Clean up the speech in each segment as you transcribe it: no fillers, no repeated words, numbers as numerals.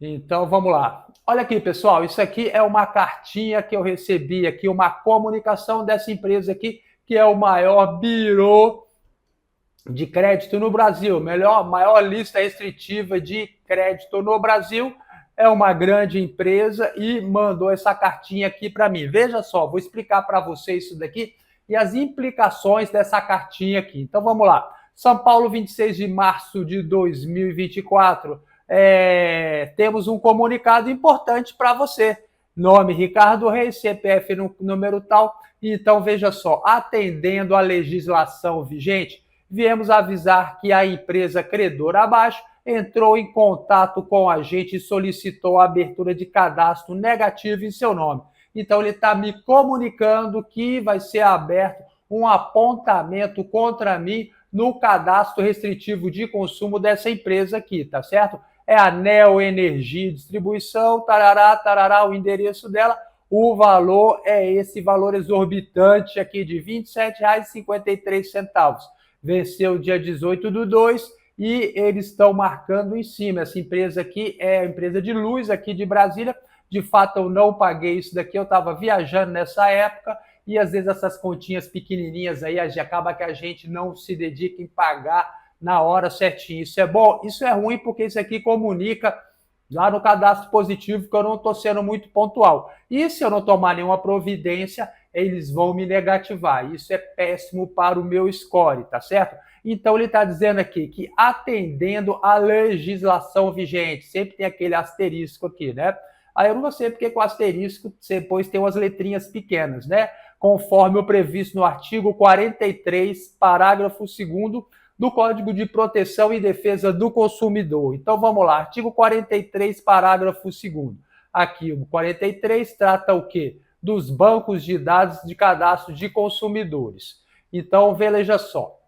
Então vamos lá. Olha aqui, pessoal, isso aqui é uma cartinha que eu recebi aqui, uma comunicação dessa empresa aqui, que é o maior birô de crédito no Brasil, maior lista restritiva de crédito no Brasil. É uma grande empresa e mandou essa cartinha aqui para mim. Veja só, vou explicar para vocês isso daqui e as implicações dessa cartinha aqui. Então vamos lá. São Paulo, 26 de março de 2024. Temos um comunicado importante para você. Nome Ricardo Reis, CPF no número tal. Então veja só, atendendo à legislação vigente, viemos avisar que a empresa credora abaixo entrou em contato com a gente e solicitou a abertura de cadastro negativo em seu nome. Então ele está me comunicando que vai ser aberto um apontamento contra mim no cadastro restritivo de consumo dessa empresa aqui, tá certo? É a Neo Energia Distribuição, tarará, tarará, o endereço dela. O valor é esse valor exorbitante aqui de R$ 27,53. Venceu dia 18/2 e eles estão marcando em cima. Essa empresa aqui é a empresa de luz aqui de Brasília. De fato, eu não paguei isso daqui, eu estava viajando nessa época e às vezes essas continhas pequenininhas aí acaba que a gente não se dedica em pagar na hora certinho. Isso é bom? Isso é ruim porque isso aqui comunica lá no cadastro positivo que eu não estou sendo muito pontual. E se eu não tomar nenhuma providência, eles vão me negativar. Isso é péssimo para o meu score, tá certo? Então ele está dizendo aqui que atendendo à legislação vigente, sempre tem aquele asterisco aqui, né? Aí eu não sei porque com asterisco depois tem umas letrinhas pequenas, né? Conforme o previsto no artigo 43, parágrafo 2º do Código de Proteção e Defesa do Consumidor. Então vamos lá, artigo 43, parágrafo 2º. Aqui o 43 trata o quê? Dos bancos de dados de cadastro de consumidores. Então veja só,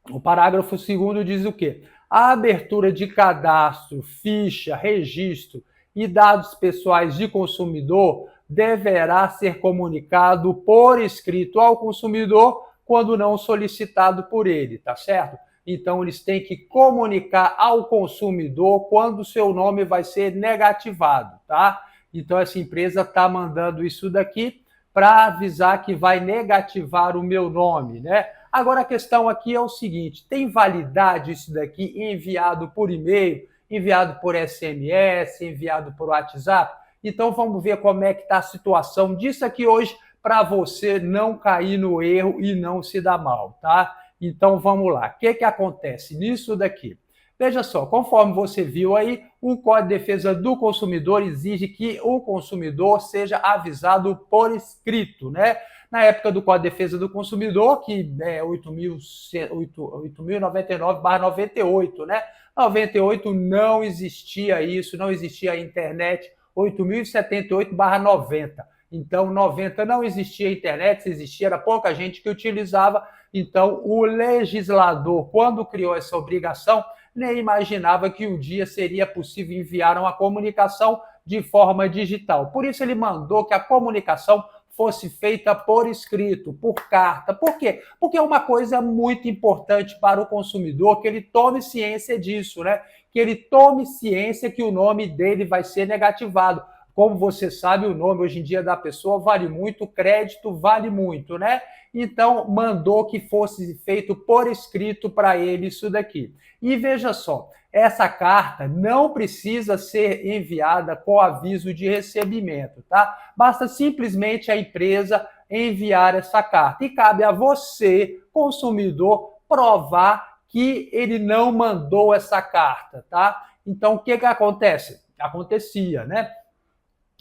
o parágrafo 2º diz o quê? A abertura de cadastro, ficha, registro e dados pessoais de consumidor deverá ser comunicado por escrito ao consumidor quando não solicitado por ele, tá certo? Então eles têm que comunicar ao consumidor quando o seu nome vai ser negativado, tá? Então essa empresa está mandando isso daqui para avisar que vai negativar o meu nome, né? Agora a questão aqui é o seguinte: tem validade isso daqui enviado por e-mail, enviado por SMS, enviado por WhatsApp? Então vamos ver como é que está a situação disso aqui hoje para você não cair no erro e não se dar mal, tá? Então vamos lá. O que acontece nisso daqui? Veja só, conforme você viu aí, o Código de Defesa do Consumidor exige que o consumidor seja avisado por escrito, né? Na época do Código de Defesa do Consumidor, que é 8.099/98, né? 98 não existia isso, não existia a internet, 8.078/90. Então, 90 não existia internet, se existia, era pouca gente que utilizava. Então, o legislador, quando criou essa obrigação, nem imaginava que um dia seria possível enviar uma comunicação de forma digital. Por isso, ele mandou que a comunicação fosse feita por escrito, por carta. Por quê? Porque é uma coisa muito importante para o consumidor que ele tome ciência disso, né? Que ele tome ciência que o nome dele vai ser negativado. Como você sabe, o nome hoje em dia da pessoa vale muito, o crédito vale muito, né? Então, mandou que fosse feito por escrito para ele isso daqui. E veja só, essa carta não precisa ser enviada com aviso de recebimento, tá? Basta simplesmente a empresa enviar essa carta. E cabe a você, consumidor, provar que ele não mandou essa carta, tá? Então, o que acontece? Acontecia, né?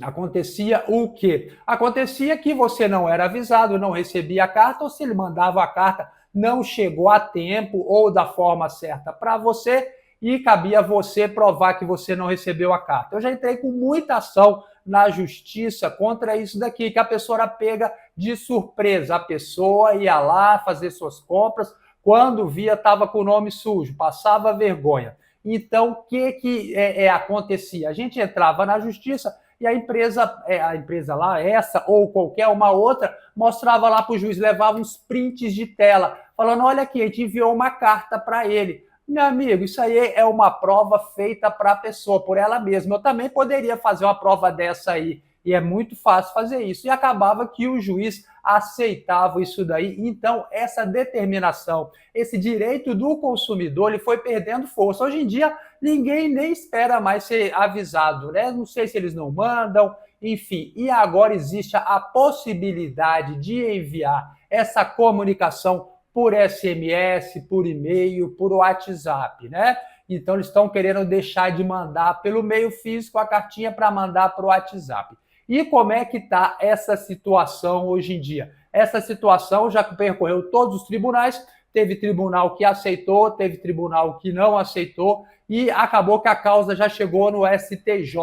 Acontecia o quê? Acontecia que você não era avisado, não recebia a carta, ou se ele mandava a carta, não chegou a tempo ou da forma certa para você, e cabia você provar que você não recebeu a carta. Eu já entrei com muita ação na justiça contra isso daqui, que a pessoa era pega de surpresa. A pessoa ia lá fazer suas compras, quando via estava com o nome sujo, passava vergonha. Então, o que acontecia? A gente entrava na justiça e a empresa lá, essa ou qualquer uma outra, mostrava lá para o juiz, levava uns prints de tela, falando, olha aqui, a gente enviou uma carta para ele. Meu amigo, isso aí é uma prova feita para a pessoa, por ela mesma. Eu também poderia fazer uma prova dessa aí, e é muito fácil fazer isso. E acabava que o juiz aceitava isso daí. Então, essa determinação, esse direito do consumidor, ele foi perdendo força. Hoje em dia, ninguém nem espera mais ser avisado, né? Não sei se eles não mandam, enfim. E agora existe a possibilidade de enviar essa comunicação por SMS, por e-mail, por WhatsApp, né? Então eles estão querendo deixar de mandar pelo meio físico a cartinha para mandar para o WhatsApp. E como é que está essa situação hoje em dia? Essa situação já percorreu todos os tribunais, teve tribunal que aceitou, teve tribunal que não aceitou, e acabou que a causa já chegou no STJ,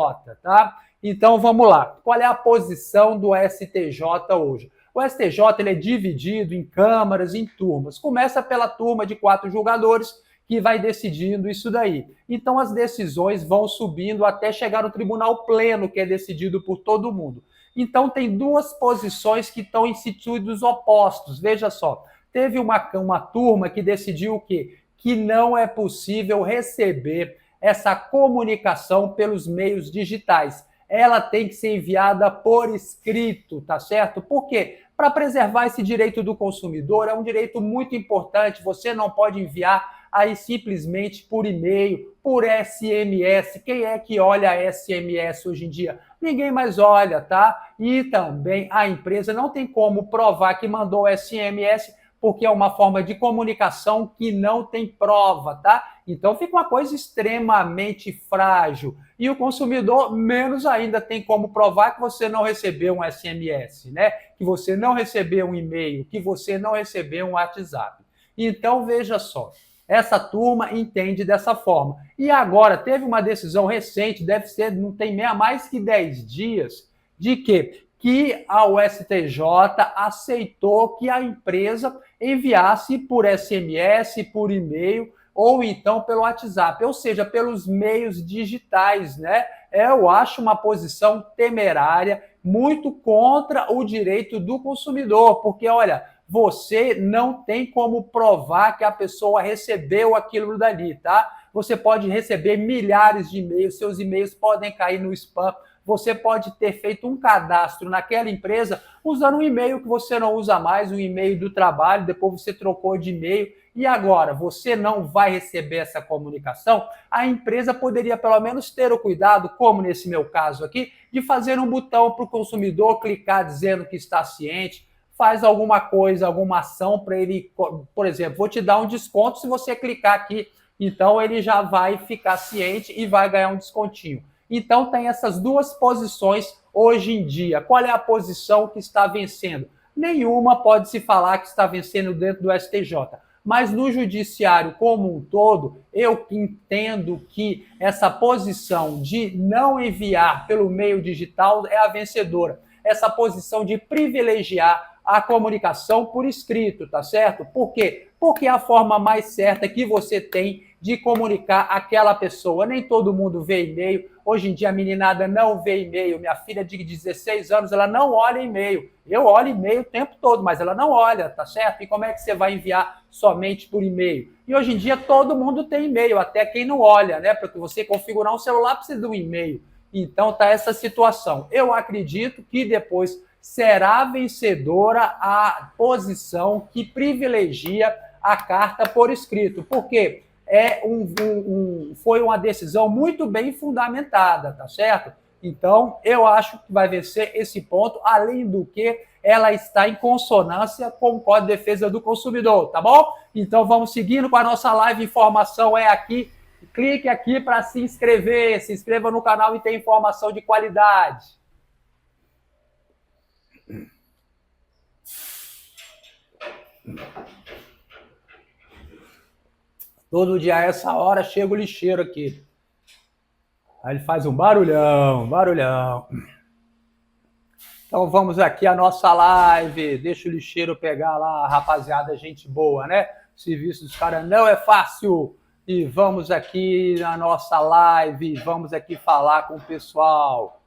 tá? Então vamos lá. Qual é a posição do STJ hoje? O STJ ele é dividido em câmaras, em turmas. Começa pela turma de 4 julgadores, que vai decidindo isso daí. Então as decisões vão subindo até chegar no tribunal pleno, que é decidido por todo mundo. Então tem duas posições que estão em sentidos opostos. Veja só, teve uma turma que decidiu o quê? Que não é possível receber essa comunicação pelos meios digitais. Ela tem que ser enviada por escrito, tá certo? Por quê? Para preservar esse direito do consumidor, é um direito muito importante. Você não pode enviar aí simplesmente por e-mail, por SMS. Quem é que olha SMS hoje em dia? Ninguém mais olha, tá? E também a empresa não tem como provar que mandou SMS, porque é uma forma de comunicação que não tem prova, tá? Então fica uma coisa extremamente frágil. E o consumidor, menos ainda, tem como provar que você não recebeu um SMS, né? Que você não recebeu um e-mail, que você não recebeu um WhatsApp. Então, veja só, essa turma entende dessa forma. E agora, teve uma decisão recente, deve ser, não tem mais que 10 dias, de que a STJ aceitou que a empresa enviasse por SMS, por e-mail, ou então pelo WhatsApp, ou seja, pelos meios digitais, né? Eu acho uma posição temerária, muito contra o direito do consumidor, porque, olha, você não tem como provar que a pessoa recebeu aquilo dali, tá? Você pode receber milhares de e-mails, seus e-mails podem cair no spam, você pode ter feito um cadastro naquela empresa usando um e-mail que você não usa mais, um e-mail do trabalho, depois você trocou de e-mail, e agora você não vai receber essa comunicação. A empresa poderia pelo menos ter o cuidado, como nesse meu caso aqui, de fazer um botão para o consumidor clicar dizendo que está ciente, faz alguma coisa, alguma ação para ele, por exemplo, vou te dar um desconto se você clicar aqui, então ele já vai ficar ciente e vai ganhar um descontinho. Então tem essas duas posições hoje em dia. Qual é a posição que está vencendo? Nenhuma pode se falar que está vencendo dentro do STJ. Mas no judiciário como um todo, eu entendo que essa posição de não enviar pelo meio digital é a vencedora. Essa posição de privilegiar a comunicação por escrito, tá certo? Por quê? Porque é a forma mais certa que você tem de comunicar aquela pessoa. Nem todo mundo vê e-mail. Hoje em dia a meninada não vê e-mail. Minha filha de 16 anos, ela não olha e-mail. Eu olho e-mail o tempo todo, mas ela não olha, tá certo? E como é que você vai enviar somente por e-mail? E hoje em dia todo mundo tem e-mail, até quem não olha, né? Porque você configurar um celular precisa de um e-mail. Então tá essa situação. Eu acredito que depois será vencedora a posição que privilegia a carta por escrito. Por quê? Foi uma decisão muito bem fundamentada, tá certo? Então, eu acho que vai vencer esse ponto, além do que ela está em consonância com o Código de Defesa do Consumidor, tá bom? Então, vamos seguindo com a nossa live. Informação é aqui. Clique aqui para se inscrever. Se inscreva no canal e tenha informação de qualidade. Todo dia a essa hora chega o lixeiro aqui. Aí ele faz um barulhão, barulhão. Então vamos aqui a nossa live. Deixa o lixeiro pegar lá, rapaziada, gente boa, né? O serviço dos caras não é fácil. E vamos aqui na nossa live, vamos aqui falar com o pessoal.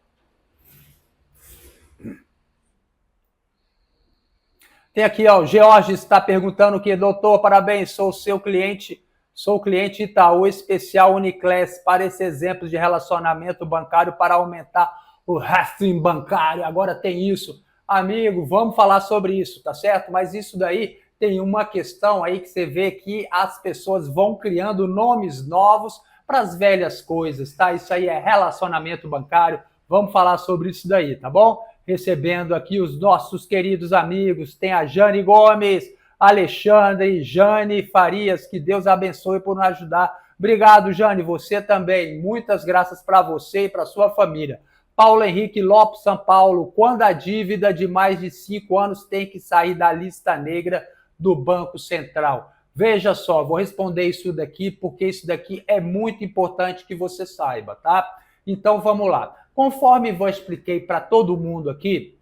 Tem aqui, ó, o George está perguntando que, doutor, parabéns, sou seu cliente Sou cliente Itaú Especial Uniclass para esse exemplo de relacionamento bancário para aumentar o rating bancário. Agora tem isso. Amigo, vamos falar sobre isso, tá certo? Mas isso daí tem uma questão aí que você vê que as pessoas vão criando nomes novos para as velhas coisas, tá? Isso aí é relacionamento bancário. Vamos falar sobre isso daí, tá bom? Recebendo aqui os nossos queridos amigos. Tem a Jane Gomes, Alexandre, Jane Farias, que Deus abençoe por nos ajudar. Obrigado, Jane, você também. Muitas graças para você e para sua família. Paulo Henrique Lopes, São Paulo, quando a dívida de mais de 5 anos tem que sair da lista negra do Banco Central? Veja só, vou responder isso daqui, porque isso daqui é muito importante que você saiba, tá? Então, vamos lá. Conforme eu expliquei para todo mundo aqui,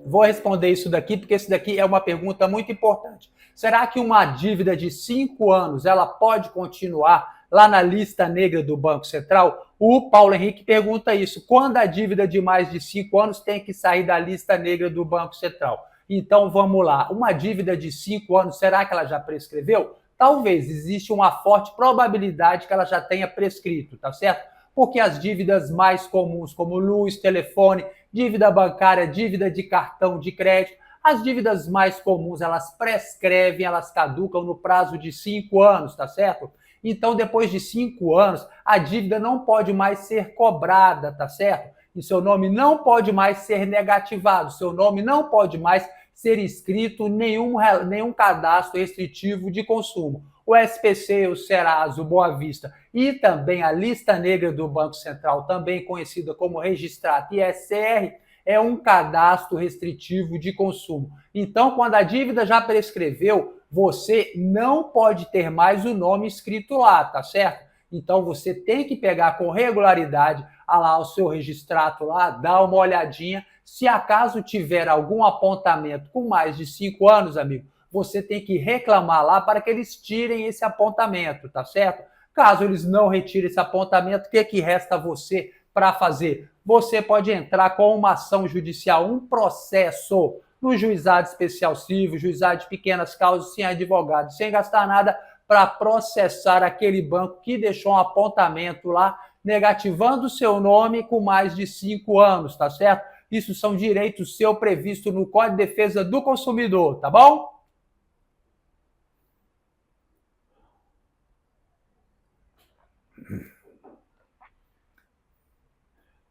vou responder isso daqui, porque isso daqui é uma pergunta muito importante. Será que uma dívida de 5 anos, ela pode continuar lá na lista negra do Banco Central? O Paulo Henrique pergunta isso. Quando a dívida de mais de 5 anos tem que sair da lista negra do Banco Central? Então, vamos lá. Uma dívida de 5 anos, será que ela já prescreveu? Talvez. Existe uma forte probabilidade que ela já tenha prescrito, tá certo? Porque as dívidas mais comuns, como luz, telefone, dívida bancária, dívida de cartão de crédito, as dívidas mais comuns, elas prescrevem, elas caducam no prazo de 5 anos, tá certo? Então, depois de 5 anos, a dívida não pode mais ser cobrada, tá certo? E seu nome não pode mais ser negativado, seu nome não pode mais ser inscrito em nenhum cadastro restritivo de consumo. O SPC, o Serasa, o Boa Vista e também a lista negra do Banco Central, também conhecida como Registrato ISR, é um cadastro restritivo de consumo. Então, quando a dívida já prescreveu, você não pode ter mais o nome escrito lá, tá certo? Então, você tem que pegar com regularidade lá o seu registrato lá, dar uma olhadinha. Se acaso tiver algum apontamento com mais de 5 anos, amigo, você tem que reclamar lá para que eles tirem esse apontamento, tá certo? Caso eles não retirem esse apontamento, o que resta a você para fazer? Você pode entrar com uma ação judicial, um processo no juizado especial civil, juizado de pequenas causas, sem advogado, sem gastar nada, para processar aquele banco que deixou um apontamento lá, negativando o seu nome com mais de 5 anos, tá certo? Isso são direitos seus previstos no Código de Defesa do Consumidor, tá bom?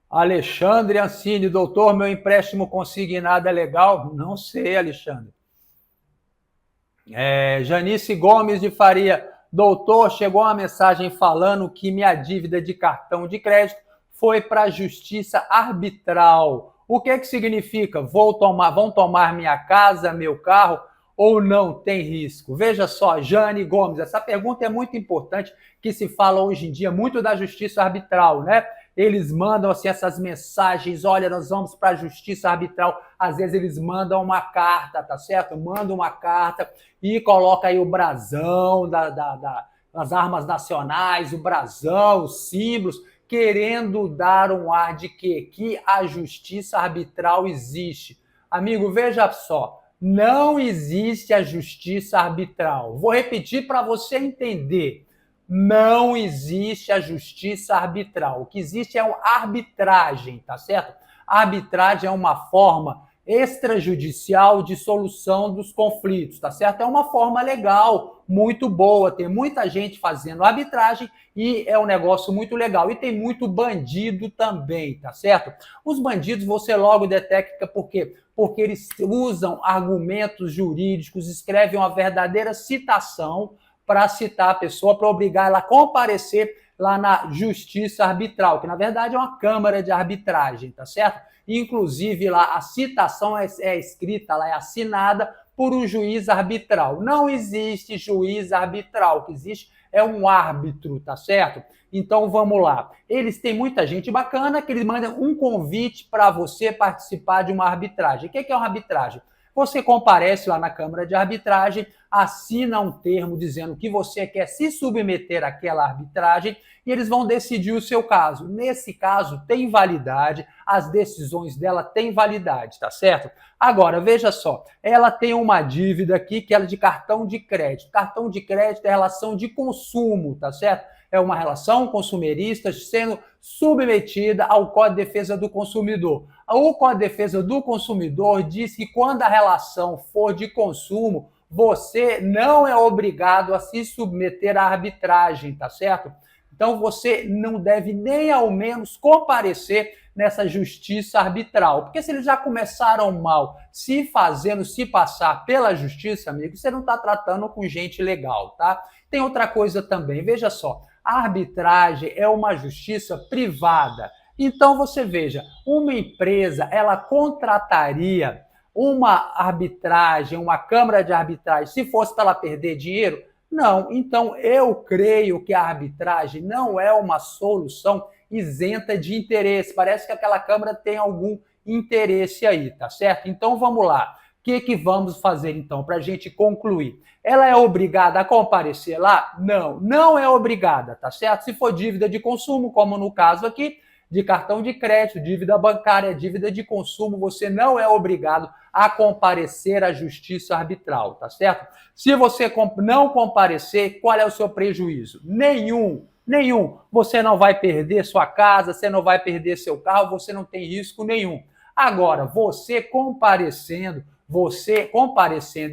Alexandre Ancini, doutor, meu empréstimo consignado é legal? Não sei, Alexandre. Janice Gomes de Faria, doutor, chegou uma mensagem falando que minha dívida de cartão de crédito foi para a justiça arbitral. O que significa? Vão tomar minha casa, meu carro, ou não tem risco? Veja só, Jane Gomes, essa pergunta é muito importante, que se fala hoje em dia muito da justiça arbitral, né? Eles mandam assim essas mensagens, olha, nós vamos para a justiça arbitral. Às vezes eles mandam uma carta, tá certo? Mandam uma carta e coloca aí o brasão das armas nacionais, o brasão, os símbolos, querendo dar um ar de quê? Que a justiça arbitral existe. Amigo, veja só, não existe a justiça arbitral. Vou repetir para você entender. Não existe a justiça arbitral. O que existe é uma arbitragem, tá certo? A arbitragem é uma forma extrajudicial de solução dos conflitos, tá certo? É uma forma legal, muito boa. Tem muita gente fazendo arbitragem e é um negócio muito legal. E tem muito bandido também, tá certo? Os bandidos você logo detecta por quê? Porque eles usam argumentos jurídicos, escrevem uma verdadeira citação para citar a pessoa, para obrigar ela a comparecer lá na justiça arbitral, que na verdade é uma câmara de arbitragem, tá certo? Inclusive lá a citação é escrita, ela é assinada por um juiz arbitral. Não existe juiz arbitral, o que existe é um árbitro, tá certo? Então vamos lá. Eles têm muita gente bacana que eles mandam um convite para você participar de uma arbitragem. O que é uma arbitragem? Você comparece lá na Câmara de Arbitragem, assina um termo dizendo que você quer se submeter àquela arbitragem e eles vão decidir o seu caso. Nesse caso, tem validade, as decisões dela têm validade, tá certo? Agora, veja só, ela tem uma dívida aqui que é de cartão de crédito. Cartão de crédito é relação de consumo, tá certo? É uma relação consumerista sendo submetida ao Código de Defesa do Consumidor. O Código de Defesa do Consumidor diz que quando a relação for de consumo, você não é obrigado a se submeter à arbitragem, tá certo? Então você não deve nem ao menos comparecer nessa justiça arbitral. Porque se eles já começaram mal se fazendo se passar pela justiça, amigo, você não está tratando com gente legal, tá? Tem outra coisa também, veja só, a arbitragem é uma justiça privada. Então você veja, uma empresa, ela contrataria uma arbitragem, uma câmara de arbitragem, se fosse para ela perder dinheiro? Não. Então eu creio que a arbitragem não é uma solução isenta de interesse. Parece que aquela câmara tem algum interesse aí, tá certo? Então vamos lá. O que vamos fazer então para a gente concluir? Ela é obrigada a comparecer lá? Não, não é obrigada, tá certo? Se for dívida de consumo, como no caso aqui, de cartão de crédito, dívida bancária, dívida de consumo, você não é obrigado a comparecer à justiça arbitral, tá certo? Se você não comparecer, qual é o seu prejuízo? Nenhum. Nenhum. Você não vai perder sua casa, você não vai perder seu carro, você não tem risco nenhum. Agora, você comparecendo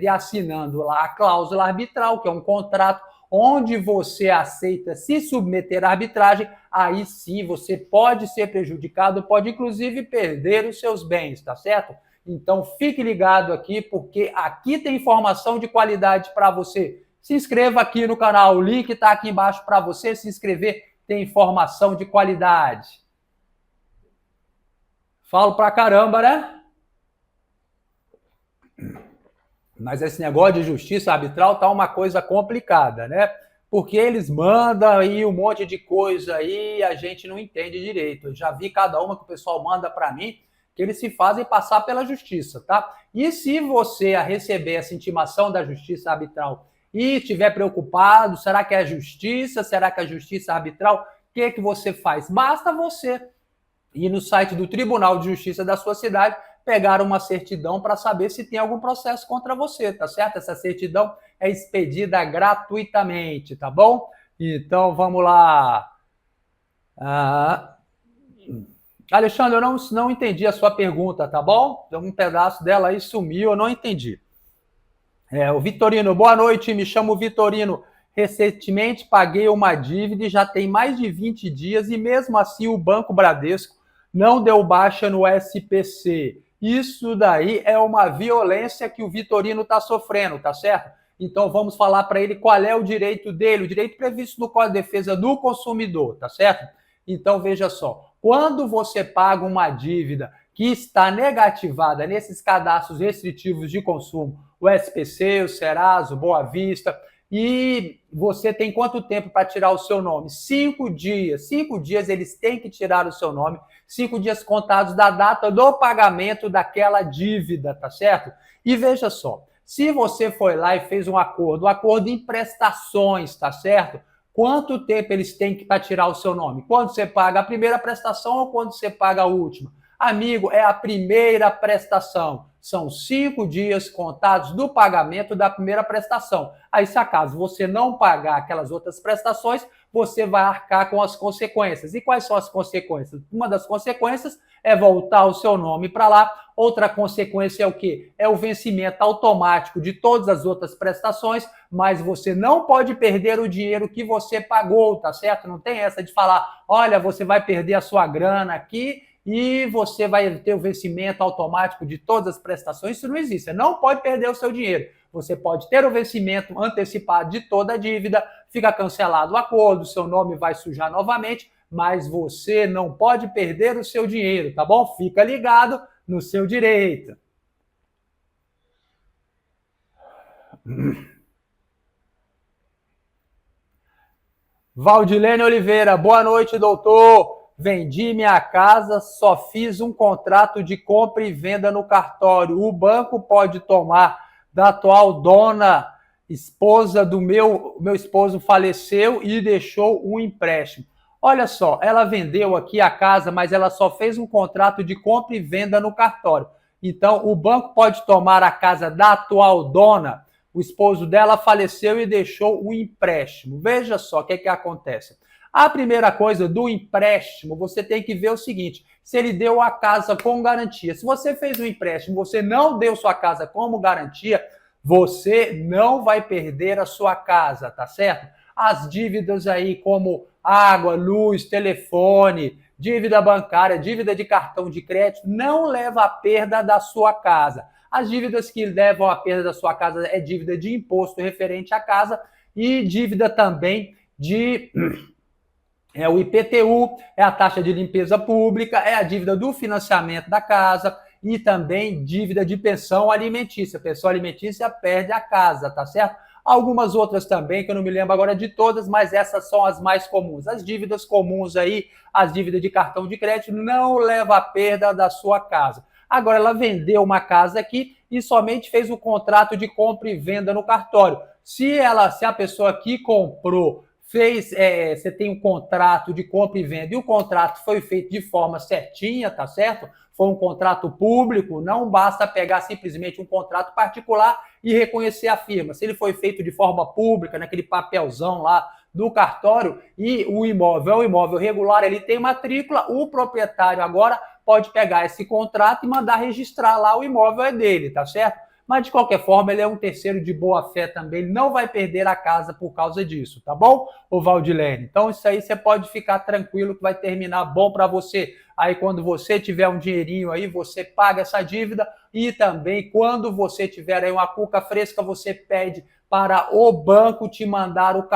e assinando lá a cláusula arbitral, que é um contrato onde você aceita se submeter à arbitragem, aí sim você pode ser prejudicado, pode inclusive perder os seus bens, tá certo? Então fique ligado aqui, porque aqui tem informação de qualidade para você. Se inscreva aqui no canal, o link está aqui embaixo para você se inscrever, tem informação de qualidade. Falo pra caramba, né? Mas esse negócio de justiça arbitral tá uma coisa complicada, né? Porque eles mandam aí um monte de coisa aí e a gente não entende direito. Eu já vi cada uma que o pessoal manda para mim, que eles se fazem passar pela justiça, tá? E se você a receber essa intimação da justiça arbitral e estiver preocupado, será que é justiça? Será que é justiça arbitral? O que você faz? Basta você ir no site do Tribunal de Justiça da sua cidade, pegar uma certidão para saber se tem algum processo contra você, tá certo? Essa certidão é expedida gratuitamente, tá bom? Então, vamos lá. Alexandre, eu não entendi a sua pergunta, tá bom? Um pedaço dela aí sumiu, eu não entendi. O Vitorino, boa noite, me chamo Vitorino. Recentemente paguei uma dívida e já tem mais de 20 dias e mesmo assim o Banco Bradesco não deu baixa no SPC. Isso daí é uma violência que o Vitorino está sofrendo, tá certo? Então vamos falar para ele qual é o direito dele, o direito previsto no Código de Defesa do Consumidor, tá certo? Então veja só, quando você paga uma dívida que está negativada nesses cadastros restritivos de consumo, o SPC, o Serasa, o Boa Vista, e você tem quanto tempo para tirar o seu nome? 5 dias. 5 dias eles têm que tirar o seu nome. 5 dias contados da data do pagamento daquela dívida, tá certo? E veja só, se você foi lá e fez um acordo em prestações, tá certo? Quanto tempo eles têm para tirar o seu nome? Quando você paga a primeira prestação ou quando você paga a última? Amigo, é a primeira prestação. São 5 dias contados do pagamento da primeira prestação. Aí, se acaso você não pagar aquelas outras prestações, você vai arcar com as consequências. E quais são as consequências? Uma das consequências é voltar o seu nome para lá. Outra consequência é o quê? É o vencimento automático de todas as outras prestações, mas você não pode perder o dinheiro que você pagou, tá certo? Não tem essa de falar, olha, você vai perder a sua grana aqui e você vai ter o vencimento automático de todas as prestações. Isso não existe. Você não pode perder o seu dinheiro. Você pode ter o vencimento antecipado de toda a dívida, fica cancelado o acordo, seu nome vai sujar novamente, mas você não pode perder o seu dinheiro, tá bom? Fica ligado no seu direito. Valdilene Oliveira, boa noite, doutor. vendi minha casa, só fiz um contrato de compra e venda no cartório. O banco pode tomar da atual dona, esposa do meu esposo faleceu e deixou um empréstimo. Olha só, ela vendeu aqui a casa, mas ela só fez um contrato de compra e venda no cartório. Então, o banco pode tomar a casa da atual dona, o esposo dela faleceu e deixou um empréstimo. Veja só o que acontece. A primeira coisa do empréstimo, você tem que ver o seguinte, se ele deu a casa com garantia. Se você fez um empréstimo, você não deu sua casa como garantia, você não vai perder a sua casa, tá certo? As dívidas aí como água, luz, telefone, dívida bancária, dívida de cartão de crédito, não leva à perda da sua casa. As dívidas que levam à perda da sua casa é dívida de imposto referente à casa e dívida também de o IPTU, é a taxa de limpeza pública, é a dívida do financiamento da casa e também dívida de pensão alimentícia. Pensão alimentícia perde a casa, tá certo? Algumas outras também, que eu não me lembro agora de todas, mas essas são as mais comuns. As dívidas comuns aí, as dívidas de cartão de crédito, não leva à perda da sua casa. Agora, ela vendeu uma casa aqui e somente fez o contrato de compra e venda no cartório. Se a pessoa que comprou você tem um contrato de compra e venda e o contrato foi feito de forma certinha, tá certo? Foi um contrato público, não basta pegar simplesmente um contrato particular e reconhecer a firma. Se ele foi feito de forma pública, naquele papelzão lá do cartório, e o imóvel é um imóvel regular, ele tem matrícula, o proprietário agora pode pegar esse contrato e mandar registrar lá o imóvel é dele, tá certo? Mas, de qualquer forma, ele é um terceiro de boa fé também, ele não vai perder a casa por causa disso, tá bom, ô Valdilene? Então, isso aí você pode ficar tranquilo que vai terminar bom para você. Aí, quando você tiver um dinheirinho aí, você paga essa dívida e também, quando você tiver aí uma cuca fresca, você pede para o banco te mandar o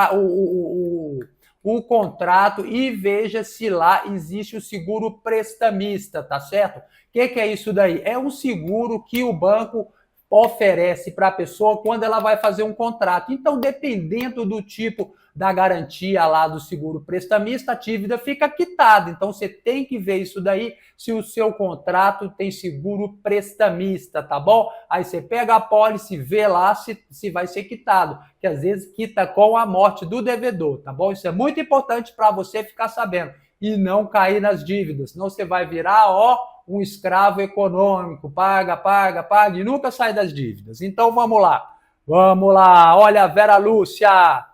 contrato e veja se lá existe o seguro prestamista, tá certo? O que é isso daí? É um seguro que o banco oferece para a pessoa quando ela vai fazer um contrato. Então, dependendo do tipo da garantia lá do seguro prestamista, a dívida fica quitada. Então, você tem que ver isso daí, se o seu contrato tem seguro prestamista, tá bom? Aí você pega a pólice, vê lá se vai ser quitado, que às vezes quita com a morte do devedor, tá bom? Isso é muito importante para você ficar sabendo e não cair nas dívidas, senão você vai virar, um escravo econômico, paga, e nunca sai das dívidas. Então vamos lá. Olha a Vera Lúcia.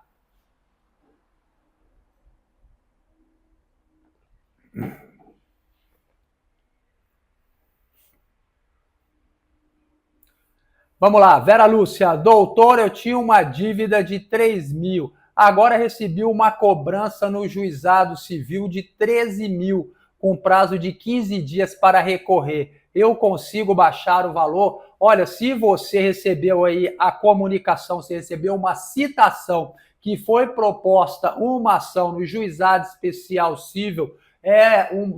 Vamos lá, Vera Lúcia. Doutor, eu tinha uma dívida de 3 mil. Agora recebi uma cobrança no juizado civil de 13 mil, com prazo de 15 dias para recorrer. Eu consigo baixar o valor? Olha, se você recebeu aí a comunicação, você recebeu uma citação que foi proposta uma ação no juizado especial civil,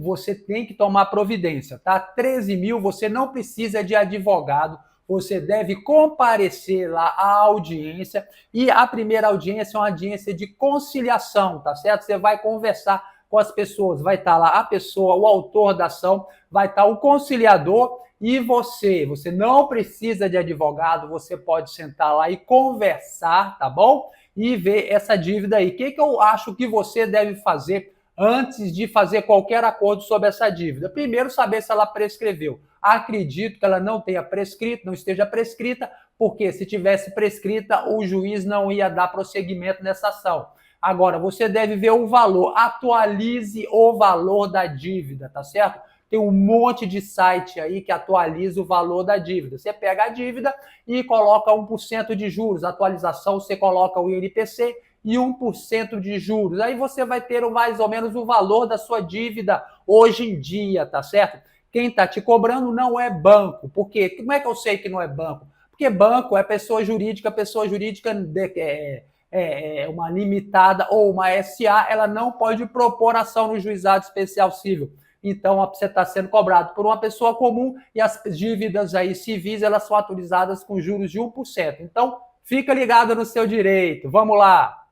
você tem que tomar providência, tá? 13 mil, você não precisa de advogado, você deve comparecer lá à audiência, e a primeira audiência é uma audiência de conciliação, tá certo? Você vai conversar com as pessoas, vai estar lá a pessoa, o autor da ação, vai estar o conciliador e você não precisa de advogado, você pode sentar lá e conversar, tá bom? E ver essa dívida aí. O que eu acho que você deve fazer antes de fazer qualquer acordo sobre essa dívida? Primeiro, saber se ela prescreveu. Acredito que ela não tenha prescrito, não esteja prescrita, porque se tivesse prescrita, o juiz não ia dar prosseguimento nessa ação. Agora, você deve ver o valor, atualize o valor da dívida, tá certo? Tem um monte de site aí que atualiza o valor da dívida. Você pega a dívida e coloca 1% de juros. Atualização, você coloca o INPC e 1% de juros. Aí você vai ter mais ou menos o valor da sua dívida hoje em dia, tá certo? Quem está te cobrando não é banco. Por quê? Como é que eu sei que não é banco? Porque banco é pessoa jurídica uma limitada ou uma SA, ela não pode propor ação no juizado especial civil. Então, você está sendo cobrado por uma pessoa comum e as dívidas aí civis, elas são atualizadas com juros de 1%. Então, fica ligado no seu direito. Vamos lá.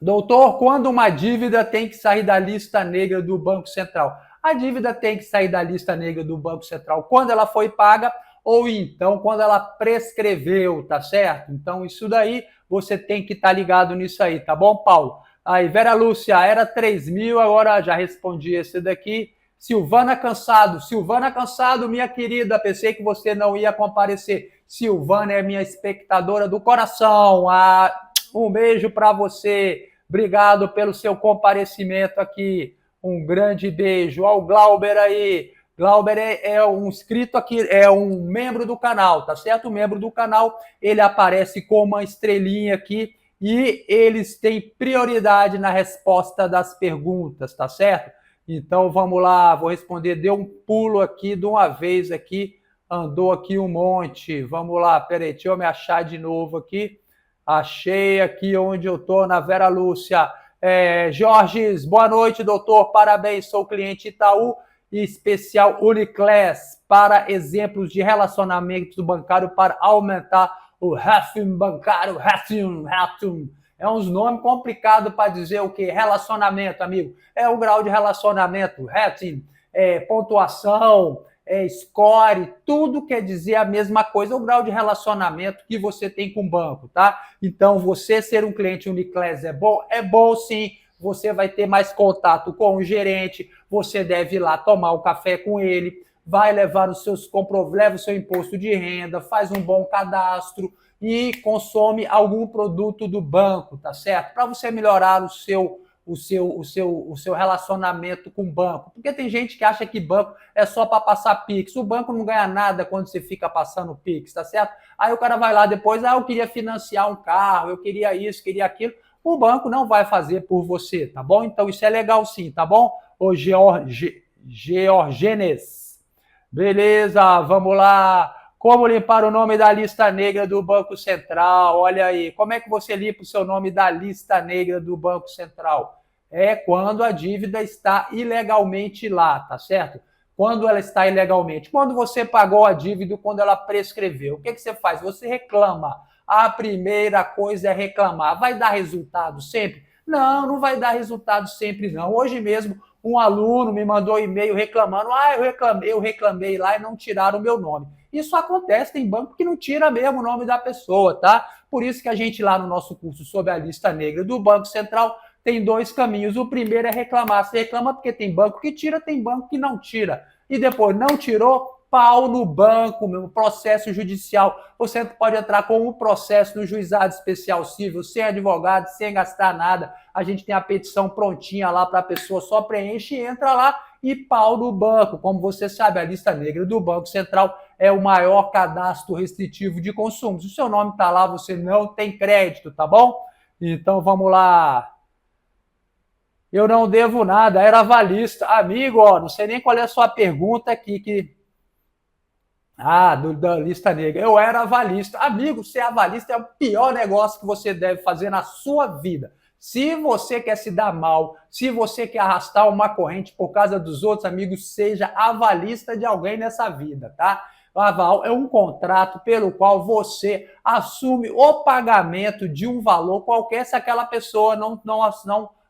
Doutor, quando uma dívida tem que sair da lista negra do Banco Central? A dívida tem que sair da lista negra do Banco Central quando ela foi paga ou então quando ela prescreveu, tá certo? Então isso daí você tem que estar ligado nisso aí, tá bom, Paulo? Aí, Vera Lúcia, era 3 mil, agora já respondi esse daqui. Silvana Cansado, minha querida, pensei que você não ia comparecer. Silvana é minha espectadora do coração. Um beijo para você. Obrigado pelo seu comparecimento aqui. Um grande beijo. Ao Glauber aí. Glauber é um inscrito aqui, é um membro do canal, tá certo? O membro do canal, ele aparece com uma estrelinha aqui e eles têm prioridade na resposta das perguntas, tá certo? Então vamos lá, vou responder. Deu um pulo aqui de uma vez aqui, andou aqui um monte. Vamos lá, peraí, deixa eu me achar de novo aqui. Achei aqui onde eu estou, na Vera Lúcia. Jorges, boa noite, doutor. Parabéns, sou cliente Itaú e especial Uniclass para exemplos de relacionamento bancário para aumentar o rating bancário. Rating. É uns nomes complicados para dizer o que? Relacionamento, amigo. É o grau de relacionamento, rating, pontuação, score, tudo quer dizer a mesma coisa, o grau de relacionamento que você tem com o banco, tá? Então, você ser um cliente Uniclass é bom? É bom sim. Você vai ter mais contato com o gerente, você deve ir lá tomar o café com ele, vai levar os seus leva o seu imposto de renda, faz um bom cadastro e consome algum produto do banco, tá certo? Para você melhorar o seu relacionamento com o banco. Porque tem gente que acha que banco é só para passar Pix. O banco não ganha nada quando você fica passando Pix, tá certo? Aí o cara vai lá depois, eu queria financiar um carro, eu queria isso, queria aquilo. O banco não vai fazer por você, tá bom? Então isso é legal sim, tá bom? Ô Georgenes. Beleza, vamos lá. Como limpar o nome da lista negra do Banco Central? Olha aí, como é que você limpa o seu nome da lista negra do Banco Central? É quando a dívida está ilegalmente lá, tá certo? Quando ela está ilegalmente. Quando você pagou a dívida, quando ela prescreveu. O que você faz? Você reclama. A primeira coisa é reclamar. Vai dar resultado sempre? Não, não vai dar resultado sempre, não. Hoje mesmo, um aluno me mandou e-mail reclamando, eu reclamei lá e não tiraram o meu nome. Isso acontece, tem banco que não tira mesmo o nome da pessoa, tá? Por isso que a gente lá no nosso curso sobre a lista negra do Banco Central tem 2 caminhos. O primeiro é reclamar. Você reclama porque tem banco que tira, tem banco que não tira. E depois não tirou, pau no banco, meu processo judicial. Você pode entrar com um processo no juizado especial civil, sem advogado, sem gastar nada. A gente tem a petição prontinha lá para a pessoa, só preenche, entra lá e pau no banco. Como você sabe, a lista negra do Banco Central é o maior cadastro restritivo de consumos. Se o seu nome está lá, você não tem crédito, tá bom? Então vamos lá. Eu não devo nada, era avalista. Amigo, ó, não sei nem qual é a sua pergunta aqui, da lista negra. Eu era avalista. Amigo, ser avalista é o pior negócio que você deve fazer na sua vida. Se você quer se dar mal, se você quer arrastar uma corrente por causa dos outros, amigos, seja avalista de alguém nessa vida, tá? O aval é um contrato pelo qual você assume o pagamento de um valor qualquer se aquela pessoa não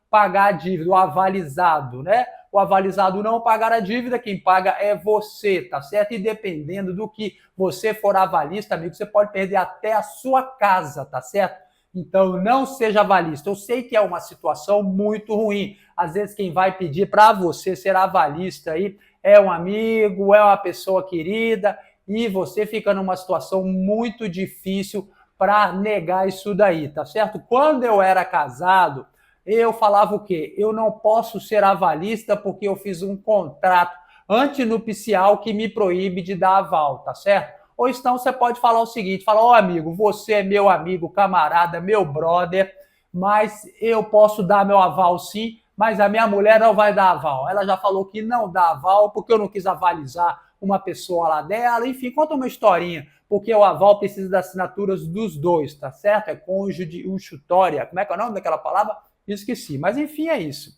pagar a dívida, o avalizado, né? O avalizado não pagar a dívida, quem paga é você, tá certo? E dependendo do que você for avalista, amigo, você pode perder até a sua casa, tá certo? Então, não seja avalista. Eu sei que é uma situação muito ruim. Às vezes, quem vai pedir para você ser avalista aí é um amigo, é uma pessoa querida, e você fica numa situação muito difícil para negar isso daí, tá certo? Quando eu era casado, eu falava o quê? Eu não posso ser avalista porque eu fiz um contrato antinupcial que me proíbe de dar aval, tá certo? Ou então você pode falar o seguinte, falar, ó amigo, você é meu amigo, camarada, meu brother, mas eu posso dar meu aval sim, mas a minha mulher não vai dar aval. Ela já falou que não dá aval porque eu não quis avalizar uma pessoa lá dela, enfim, conta uma historinha, porque o aval precisa das assinaturas dos dois, tá certo? É cônjuge uxutória, como é que é o nome daquela palavra? Esqueci, mas enfim, é isso.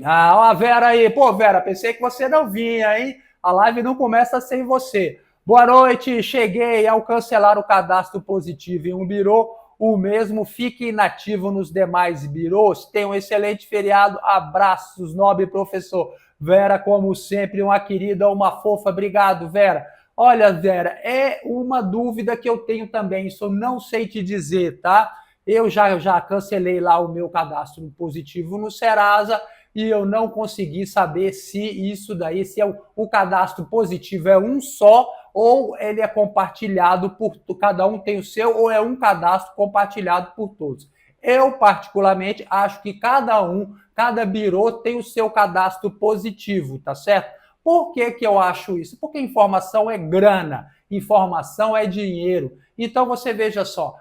Ó a Vera aí. Pô, Vera, pensei que você não vinha, hein? A live não começa sem você. Boa noite, cheguei ao cancelar o cadastro positivo em um birô. o mesmo, fique inativo nos demais birôs. Tenha um excelente feriado. Abraços, nobre professor. Vera, como sempre, uma querida, uma fofa. Obrigado, Vera. Olha, Vera, é uma dúvida que eu tenho também, isso eu não sei te dizer, tá? Eu já cancelei lá o meu cadastro positivo no Serasa e eu não consegui saber se isso daí, se é o cadastro positivo é um só ou ele é compartilhado por cada um tem o seu ou é um cadastro compartilhado por todos. Eu, particularmente, acho que cada birô tem o seu cadastro positivo, tá certo? Por que eu acho isso? Porque informação é grana, informação é dinheiro. Então, você veja só,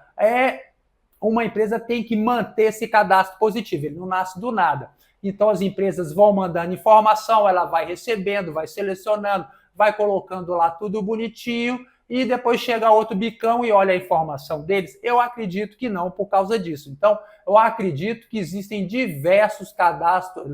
uma empresa tem que manter esse cadastro positivo, ele não nasce do nada. Então, as empresas vão mandando informação, ela vai recebendo, vai selecionando, vai colocando lá tudo bonitinho, e depois chega outro bicão e olha a informação deles. Eu acredito que não por causa disso. Então, eu acredito que existem diversos cadastros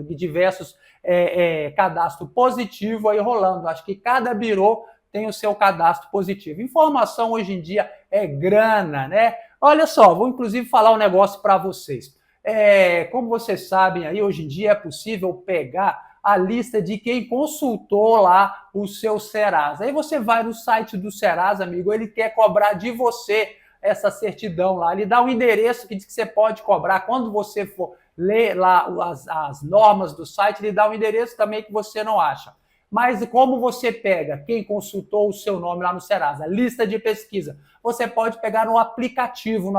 positivos aí rolando. Acho que cada birô tem o seu cadastro positivo. Informação hoje em dia é grana, né? Olha só, vou inclusive falar um negócio para vocês. Como vocês sabem, aí hoje em dia é possível pegar a lista de quem consultou lá o seu Serasa. Aí você vai no site do Serasa, amigo, ele quer cobrar de você essa certidão lá. Ele dá um endereço que diz que você pode cobrar. Quando você for ler lá as normas do site, ele dá um endereço também que você não acha. Mas como você pega quem consultou o seu nome lá no Serasa, lista de pesquisa, você pode pegar no aplicativo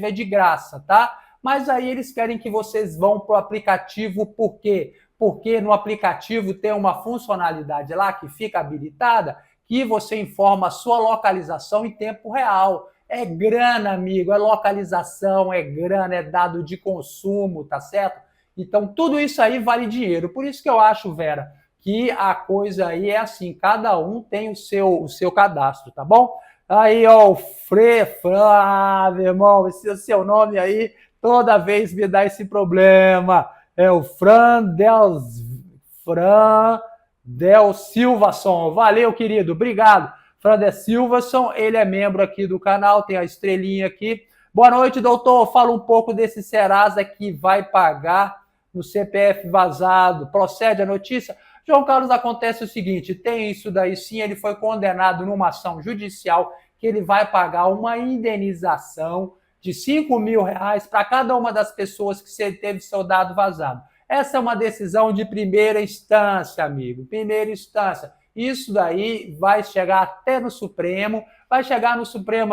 é de graça, tá? Mas aí eles querem que vocês vão para o aplicativo, por quê? Porque no aplicativo tem uma funcionalidade lá que fica habilitada, que você informa a sua localização em tempo real. É grana, amigo, é localização, é grana, é dado de consumo, tá certo? Então tudo isso aí vale dinheiro. Por isso que eu acho, Vera, que a coisa aí é assim, cada um tem o seu cadastro, tá bom? Aí, ó, o meu irmão, esse seu nome aí toda vez me dá esse problema. É o Fran Del Silvason. Valeu, querido, obrigado. Fran Del Silvason, ele é membro aqui do canal, tem a estrelinha aqui. Boa noite, doutor. Fala um pouco desse Serasa que vai pagar no CPF vazado. Procede a notícia? João Carlos, acontece o seguinte, tem isso daí sim, ele foi condenado numa ação judicial que ele vai pagar uma indenização de R$5.000 para cada uma das pessoas que teve seu dado vazado. Essa é uma decisão de primeira instância, amigo, primeira instância. Isso daí vai chegar até no Supremo,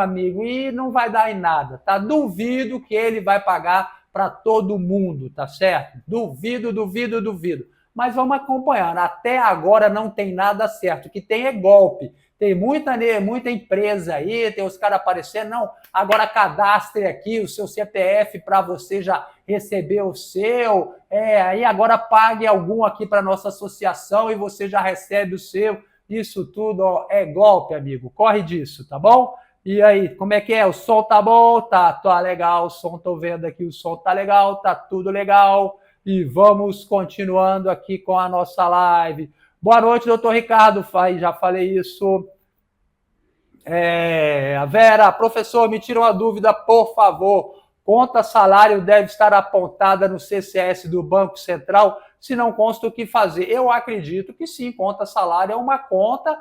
amigo, e não vai dar em nada, tá? Duvido que ele vai pagar para todo mundo, tá certo? Duvido. Mas vamos acompanhando. Até agora não tem nada certo. O que tem é golpe. Tem muita empresa aí, tem os caras aparecendo. Não, agora cadastre aqui o seu CPF para você já receber o seu. Aí agora pague algum aqui para nossa associação e você já recebe o seu. Isso tudo ó, é golpe, amigo. Corre disso, tá bom? E aí, como é que é? O som tá bom? Tá legal. O som, tô vendo aqui, o som tá legal, tá tudo legal. E vamos continuando aqui com a nossa live. Boa noite, doutor Ricardo. Já falei isso. A Vera, professor, me tira uma dúvida, por favor. Conta salário deve estar apontada no CCS do Banco Central? Se não consta, o que fazer? Eu acredito que sim, conta salário é uma conta